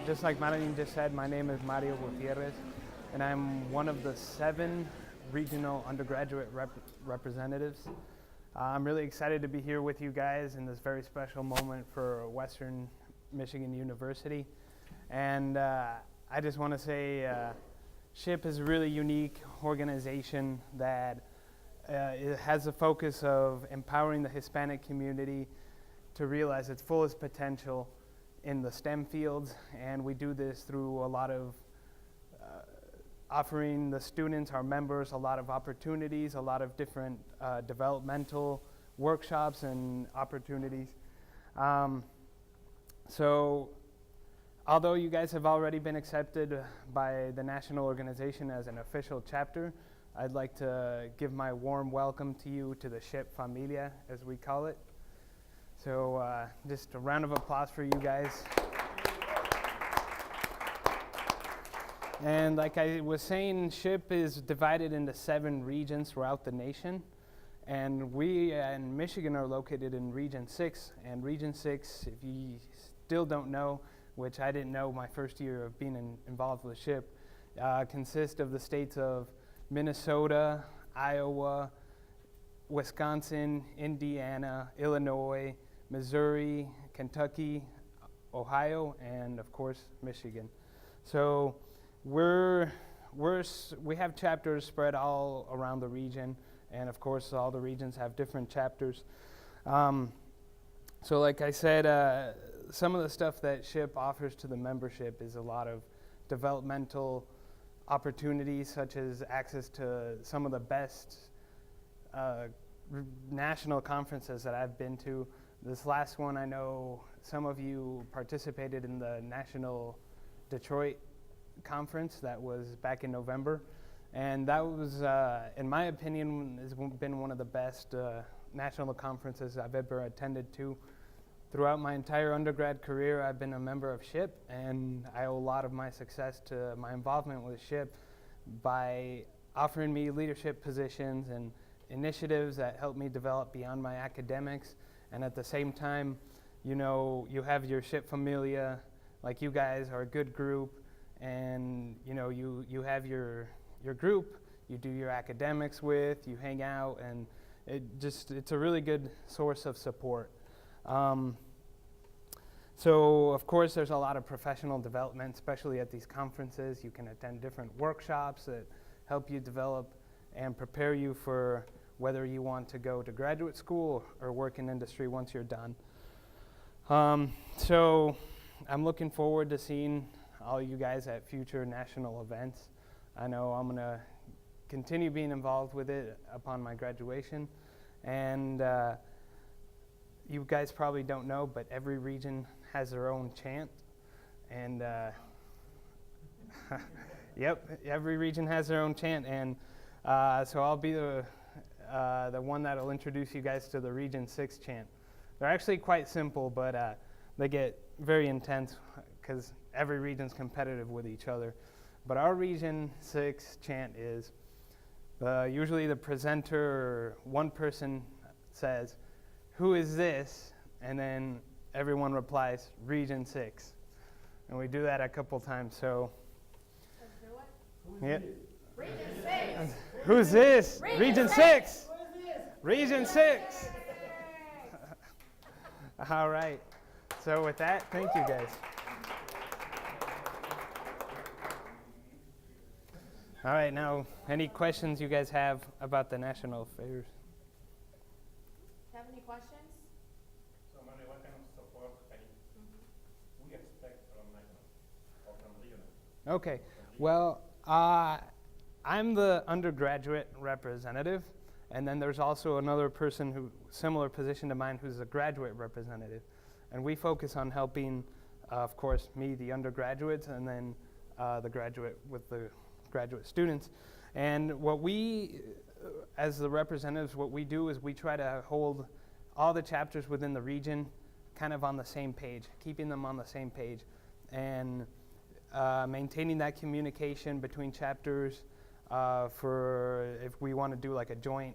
Just like Madeline just said, my name is Mario Gutierrez, and I'm one of the 7 regional undergraduate representatives. I'm really excited to be here with you guys in this very special moment for Western Michigan University. And I just want to say SHPE is a really unique organization that it has a focus of empowering the Hispanic community to realize its fullest potential in the STEM fields, and we do this through a lot of offering the students, our members, a lot of opportunities, a lot of different developmental workshops and opportunities. So although you guys have already been accepted by the national organization as an official chapter, I'd like to give my warm welcome to you to the SHPE Familia, as we call it. So just a round of applause for you guys. And like I was saying, SHPE is divided into 7 regions throughout the nation. And we in Michigan are located in Region 6. And Region 6, if you still don't know, which I didn't know my first year of being involved with SHPE, consists of the states of Minnesota, Iowa, Wisconsin, Indiana, Illinois, Missouri, Kentucky, Ohio, and of course Michigan. So we have chapters spread all around the region, and of course all the regions have different chapters. So like I said, some of the stuff that SHPE offers to the membership is a lot of developmental opportunities, such as access to some of the best national conferences that I've been to. This last one, I know some of you participated in the National Detroit Conference that was back in November. And that was, in my opinion, has been one of the best national conferences I've ever attended to. Throughout my entire undergrad career, I've been a member of SHPE, and I owe a lot of my success to my involvement with SHPE by offering me leadership positions and initiatives that help me develop beyond my academics. And at the same time, you know, you have your SHPE Familia, like you guys are a good group, and you know, you have your group, you do your academics with, you hang out, and it's a really good source of support. So of course there's a lot of professional development, especially at these conferences. You can attend different workshops that help you develop and prepare you for whether you want to go to graduate school or work in industry once you're done. So I'm looking forward to seeing all you guys at future national events. I know I'm going to continue being involved with it upon my graduation. And you guys probably don't know, but every region has their own chant. And yep, every region has their own chant. And so I'll be the one that'll introduce you guys to the Region 6 chant. They're actually quite simple, but they get very intense because every region's competitive with each other. But our Region 6 chant is, usually the presenter or one person says, "Who is this?" And then everyone replies, "Region 6." And we do that a couple times, so. Yeah. Region 6. Who's this? Region 6. Region 6. All right. So with that, thank you guys. All right, now, any questions you guys have about the national affairs? Have any questions? So, Manuel, what kind of support we expect from national or from regional? Okay, well, I'm the undergraduate representative, and then there's also another person who, similar position to mine, who's a graduate representative. And we focus on helping, of course, me, the undergraduates, and then the graduate with the graduate students. And what we, as the representatives, what we do is we try to hold all the chapters within the region kind of on the same page, keeping them on the same page, and maintaining that communication between chapters for if we want to do like a joint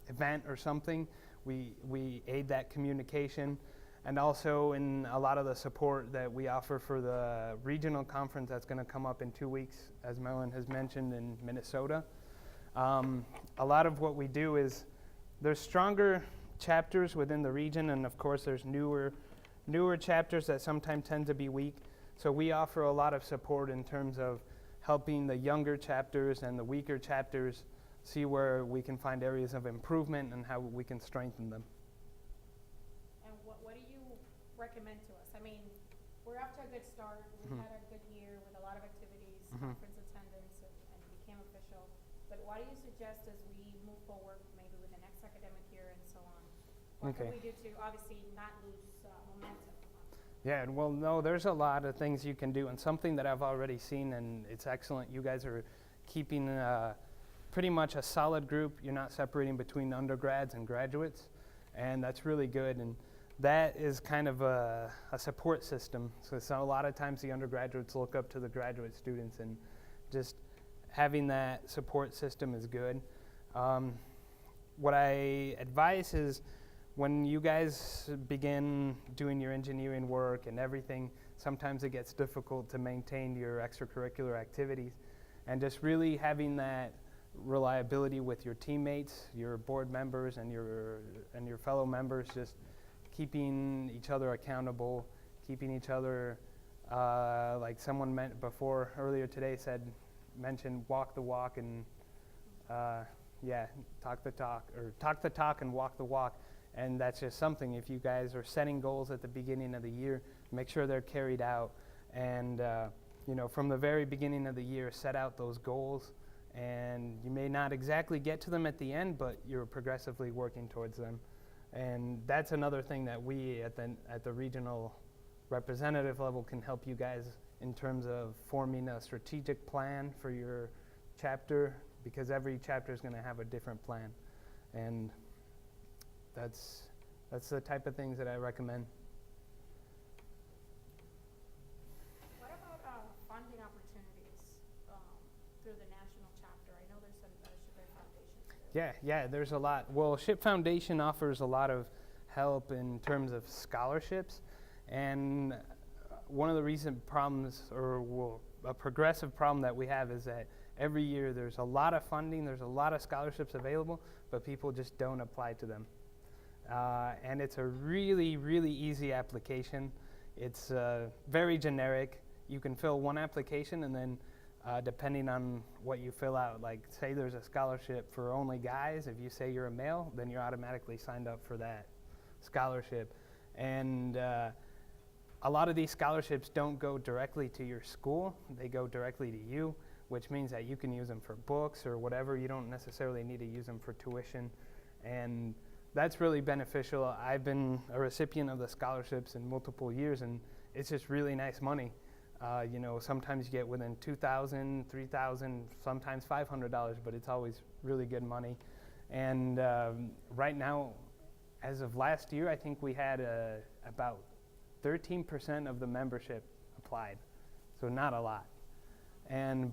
event or something, we aid that communication. and also in a lot of the support that we offer for the regional conference that's going to come up in 2 weeks, as Melon has mentioned, in Minnesota. A lot of what we do is there's stronger chapters within the region, and of course there's newer chapters that sometimes tend to be weak. So we offer a lot of support in terms of helping the younger chapters and the weaker chapters see where we can find areas of improvement and how we can strengthen them. And what do you recommend to us? I mean, we're off to a good start. We had a good year with a lot of activities, conference attendance, and it became official. But what do you suggest as we move forward, maybe with the next academic year and so on? What can we do to obviously not lose momentum? Yeah, well, no, there's a lot of things you can do, and something that I've already seen, and it's excellent. You guys are keeping pretty much a solid group. You're not separating between undergrads and graduates, and that's really good. And that is kind of a support system. So a lot of times the undergraduates look up to the graduate students, and just having that support system is good. What I advise is, when you guys begin doing your engineering work and everything, sometimes it gets difficult to maintain your extracurricular activities. And just really having that reliability with your teammates, your board members, and your fellow members, just keeping each other accountable, keeping each other, like someone meant before earlier today mentioned walk the walk and talk the talk, or talk the talk and walk the walk. And that's just something, if you guys are setting goals at the beginning of the year, make sure they're carried out. And, from the very beginning of the year, set out those goals. And you may not exactly get to them at the end, but you're progressively working towards them. And that's another thing that we at the regional representative level can help you guys in terms of forming a strategic plan for your chapter, because every chapter is going to have a different plan. And that's the type of things that I recommend. What about funding opportunities through the national chapter? I know there's some SHPE Foundation. Yeah, there's a lot. Well, SHPE Foundation offers a lot of help in terms of scholarships, and one of the recent problems, a progressive problem that we have, is that every year there's a lot of funding, there's a lot of scholarships available, but people just don't apply to them. And it's a really, really easy application. It's very generic. You can fill one application, and then depending on what you fill out, like say there's a scholarship for only guys, if you say you're a male, then you're automatically signed up for that scholarship. And a lot of these scholarships don't go directly to your school, they go directly to you, which means that you can use them for books or whatever. You don't necessarily need to use them for tuition. And that's really beneficial. I've been a recipient of the scholarships in multiple years, and it's just really nice money. Sometimes you get within $2,000, $3,000, sometimes $500, but it's always really good money. And right now, as of last year, I think we had about 13% of the membership applied, so not a lot.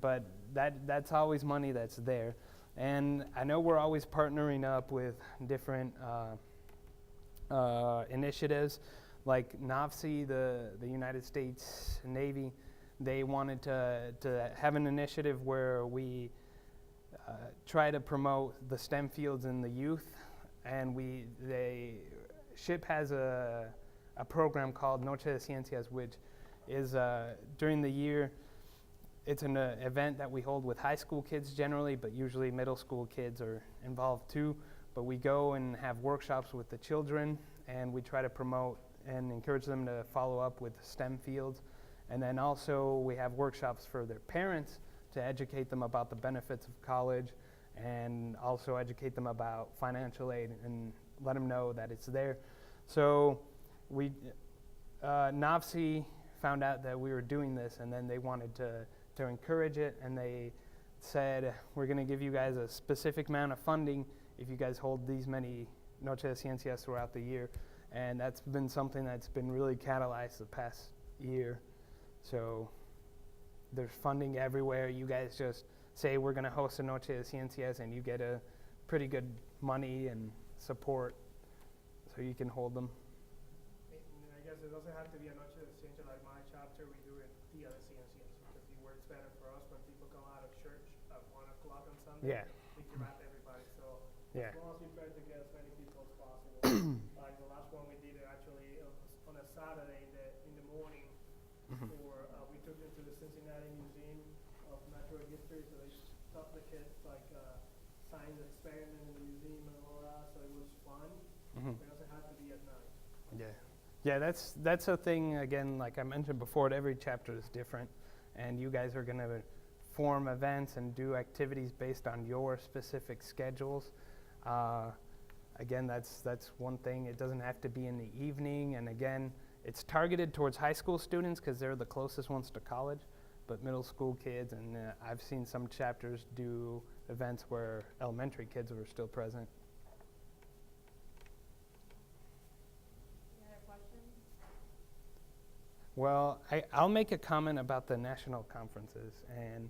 But that's always money that's there. And I know we're always partnering up with different initiatives, like NAVSE, the United States Navy. They wanted to have an initiative where we try to promote the STEM fields in the youth, and SHPE has a program called Noche de Ciencias, which is during the year. It's an event that we hold with high school kids generally, but usually middle school kids are involved too. But we go and have workshops with the children, and we try to promote and encourage them to follow up with STEM fields. And then also we have workshops for their parents to educate them about the benefits of college, and also educate them about financial aid and let them know that it's there. So NAVSE found out that we were doing this, and then they wanted to encourage it, and they said, we're going to give you guys a specific amount of funding if you guys hold these many Noche de Ciencias throughout the year. And that's been something that's been really catalyzed the past year. So there's funding everywhere. You guys just say we're going to host a Noche de Ciencias, and you get a pretty good money and support so you can hold them. guess it doesn't have to be a noche de ciencia like my chapter. We do it Dia de Ciencias because it works better for us when people come out of church at 1 o'clock on Sunday. Yeah. We can wrap everybody. So Yeah. as long as we try to get as many people as possible. Like the last one we did it actually it was on a Saturday in the morning. For we took them to the Cincinnati Museum of Natural History. So they taught the kids like science experiment in the museum and all that. So it was fun. Mhm. It doesn't have to be at night. Yeah. Yeah, that's a thing, again, like I mentioned before, every chapter is different, and you guys are going to form events and do activities based on your specific schedules. Again, that's one thing. It doesn't have to be in the evening, and again, it's targeted towards high school students because they're the closest ones to college, but middle school kids, and I've seen some chapters do events where elementary kids were still present. Any other questions? Well, I'll make a comment about the national conferences, and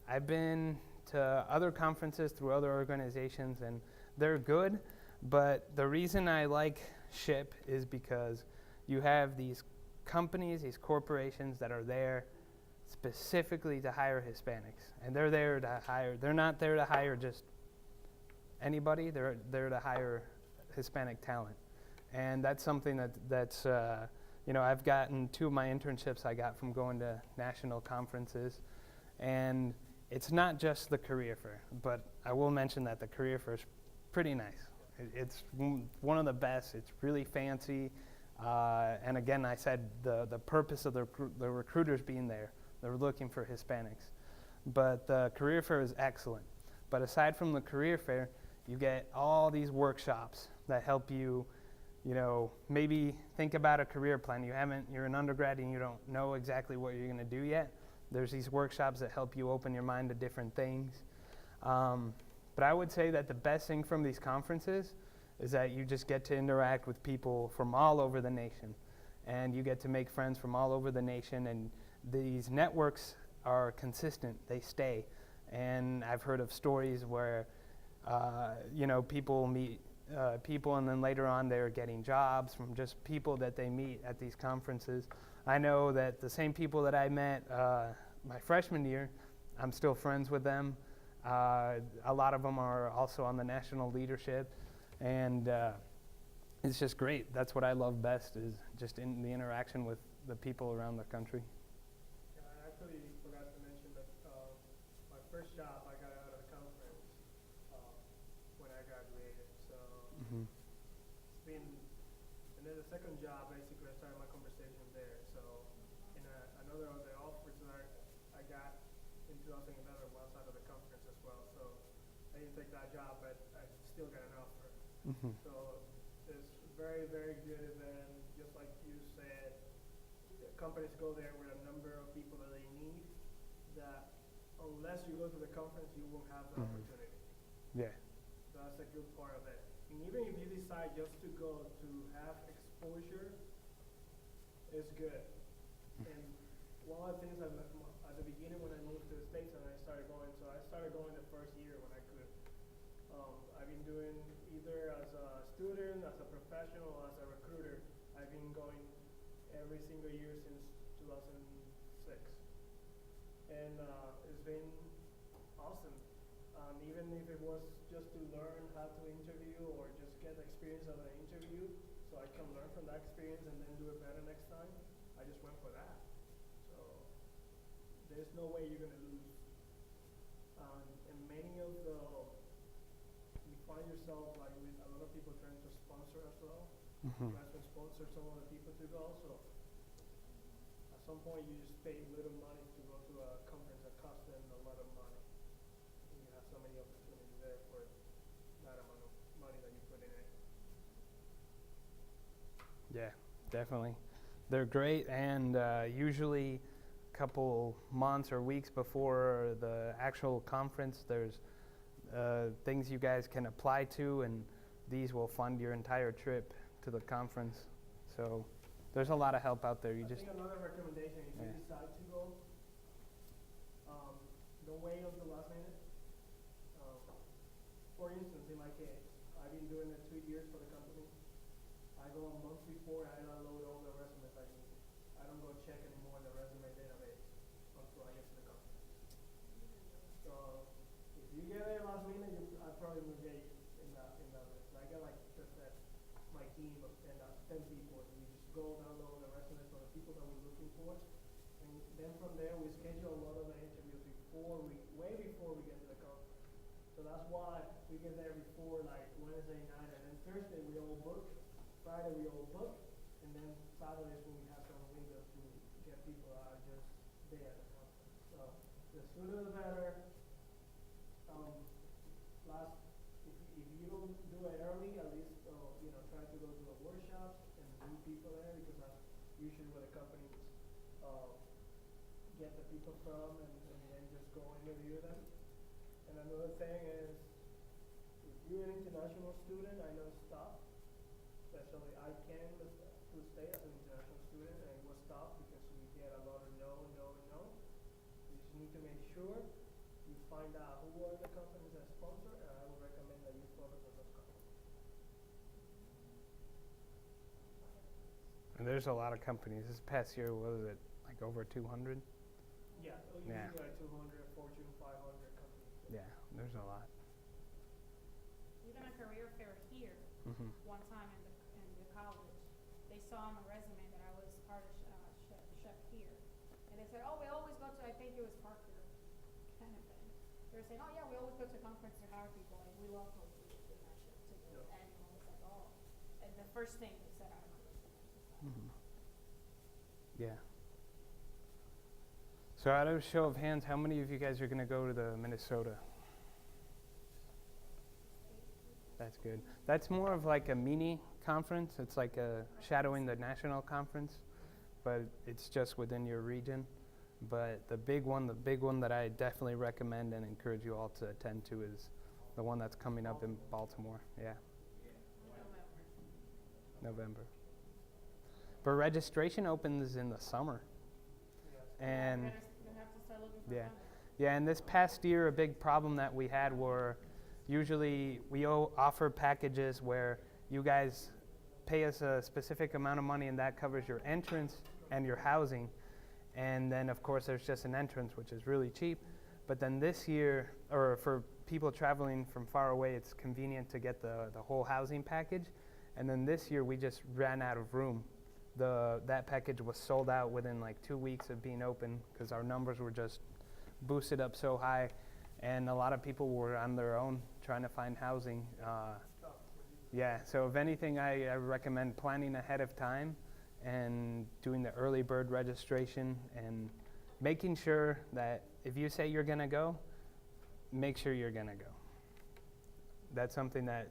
I've been to other conferences through other organizations, and they're good, but the reason I like SHPE is because you have these companies, these corporations that are there specifically to hire Hispanics, and they're not there to hire just anybody, they're there to hire Hispanic talent. And that's something that's I've gotten 2 of my internships I got from going to national conferences, and it's not just the career fair, but I will mention that the career fair is pretty nice. It's one of the best. It's really fancy, and again, I said the purpose of the recruiters being there, they're looking for Hispanics. But the career fair is excellent. But aside from the career fair, you get all these workshops that help you, maybe think about a career plan. You're an undergrad and you don't know exactly what you're going to do yet. There's these workshops that help you open your mind to different things. But I would say that the best thing from these conferences is that you just get to interact with people from all over the nation. And you get to make friends from all over the nation. And these networks are consistent. They stay. And I've heard of stories where, people meet people, and then later on they're getting jobs from just people that they meet at these conferences. I know that the same people that I met my freshman year, I'm still friends with them. A lot of them are also on the national leadership, and it's just great. That's what I love best, is just in the interaction with the people around the country. Yeah, I actually forgot to mention that my first job I got out of the conference when I graduated. So it's been, and then the second job, basically, I started my conversation there. So in another of the offers that I got in 2011 was out of the conference as well. So I didn't take that job, but I still got an offer. So it's very, very good event. Just like you said, the companies go there with a number of people that they need, that unless you go to the conference, you won't have the opportunity. Yeah. So that's a good part of it. And even if you decide just to go to have exposure, it's good. And one of the things at the beginning when I moved to the States and I started going the first year when I could. I've been doing either as a student, as a professional, or as a recruiter. I've been going every single year since 2006. And it's been awesome. Even if it was just to learn how to interview or just get experience of an interview, so I can learn from that experience and then do it better next time, I just went for that. So there's no way you're going to lose. And many of you find yourself like with a lot of people trying to sponsor as well. Trying to sponsor some of the people to go. So at some point you just pay little money to go to a conference that costs them a lot of money. And you have so many opportunities there for that amount of money that you put in it. Yeah, definitely. They're great, and usually a couple months or weeks before the actual conference, there's things you guys can apply to, and these will fund your entire trip to the conference. So there's a lot of help out there. I think another recommendation, if you decide to go, don't wait until the last minute. For instance, in my case, I've been doing it 2 years for the company. I I go a month before, I download all the resumes I need. I don't go check anymore the resume database until I get to the conference. So if you get it last minute, I probably will get you in that list. I got like just that, my team of 10 people, and we just go download the resumes for the people that we're looking for. And then from there, we schedule a lot of the interviews way before we get to the conference. So that's why we get there before like Wednesday night, and then Thursday we all book, Friday we all book, and then Saturdays when we have some windows to get people that are just there at the conference. So the sooner the better. If you don't do it early, at least try to go to the workshops and meet people there, because that's usually where the companies get the people from, and then just go interview them. And another thing is, if you're an international student, I know it's tough, especially I came to stay as an international student, and it was tough because we get a lot of no. You just need to make sure you find out who are the companies that sponsor, and I would recommend that you focus on those companies. And there's a lot of companies. This past year, what was it, like over 200? Yeah, Yeah. usually like 200, Fortune 500 companies. Yeah, there's a lot. Even a career fair here, Mm-hmm. one time in the college, they saw on my resume that I was part of chef here. And they said, oh, we always go to, I think it was Parker kind of thing. They were saying, oh yeah, we always go to conference to hire people, and we love going to the annual. It's like, oh. And the first thing they said out of my resume. Mm-hmm. Yeah. So out of a show of hands, how many of you guys are going to go to the Minnesota? That's good. That's more of like a mini conference. It's like a shadowing the national conference, but it's just within your region. But the big one that I definitely recommend and encourage you all to attend to is the one that's coming up in Baltimore. Yeah. November. But registration opens in the summer. And We're gonna have to start looking for yeah. funding. Yeah, and this past year, a big problem that we had were usually we offer packages where you guys pay us a specific amount of money, and that covers your entrance and your housing. And then, of course, there's just an entrance, which is really cheap. But then this year, or for people traveling from far away, it's convenient to get the whole housing package. And then this year, we just ran out of room. That package was sold out within like 2 weeks of being open because our numbers were just boosted up so high, and a lot of people were on their own trying to find housing. Yeah, so if anything, I recommend planning ahead of time and doing the early bird registration and making sure that if you say you're going to go, make sure you're going to go. That's something that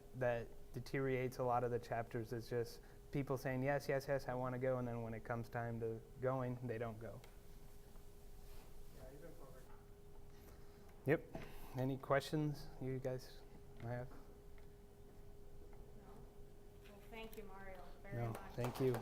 deteriorates a lot of the chapters, is just people saying, yes, I want to go, and then when it comes time to going, they don't go. Yeah, you've been perfect. Yep. Any questions you guys have? No. Well, thank you, Mario, very much. Thank you.